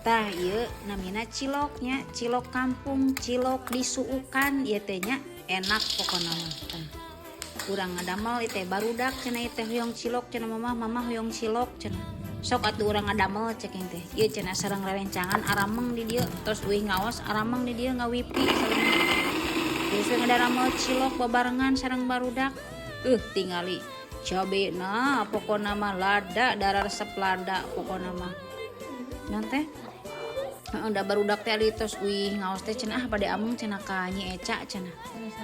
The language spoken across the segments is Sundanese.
tah ieu namina ciloknya, cilok kampung, cilok disuukan ieu teh nya enak pokona mah. Urang ngadamel ieu teh barudak cenah ieu teh hoyong cilok cenah mama hoyong cilok cenah. Sok atuh urang ngadamel cek teh. Ieu cenah sareng rerencangan arameng di dieu, terus euy ngaos arameng di dieu ngawipi sareng. Terus ngadaramel cilok babarengan sareng barudak. Tingali cabena pokona mah lada, dara resep lada pokona mah. Nanti udah barudak teh ali tos wih ngaos teh cenah pada amung cenah ka Nyi Eca cenah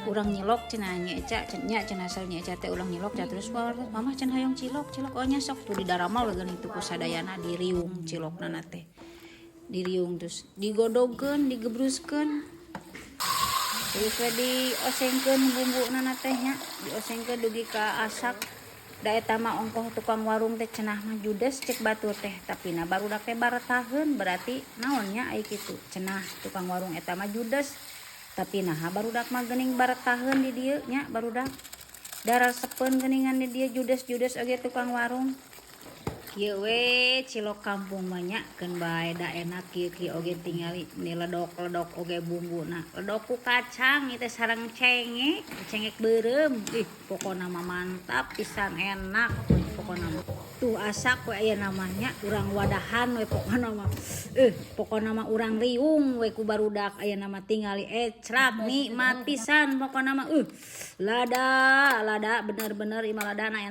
urang nyilok cenah Nyi Eca cenah asal Nyi Eca teh ulang nyilok terus mama cenah hayong cilok oh nya sok tuh di daramal geuning tuh kusadayana di riung cilokna teh di riung terus digodogkeun digebruskeun terus diosengkeun bumbuna teh nya diosengkeun dugi ka asak da eta mah ongkoh tukang warung teh cenah mah judes cek batur teh tapi na barudak teh baretaheun berarti naonnya ai kitu cenah tukang warung eta mah judes tapi nah barudak mah geuning baretaheun di dieu nya barudak darasepeun geuningan di dieu judes oge tukang warung kieu we cilok kampung mah nya keun bae da enak kieu oge tingali ni ledok oge bumbuna ledok ku kacang ieu teh sareng cengek beureum pokona mah mantap pisan enak pokona mah tuh asak we aya namanya urang wadahan we pokona mah urang riung we ku barudak aya nama tingali ecrak nikmat pisan pokona mah lada bener-bener imah ladana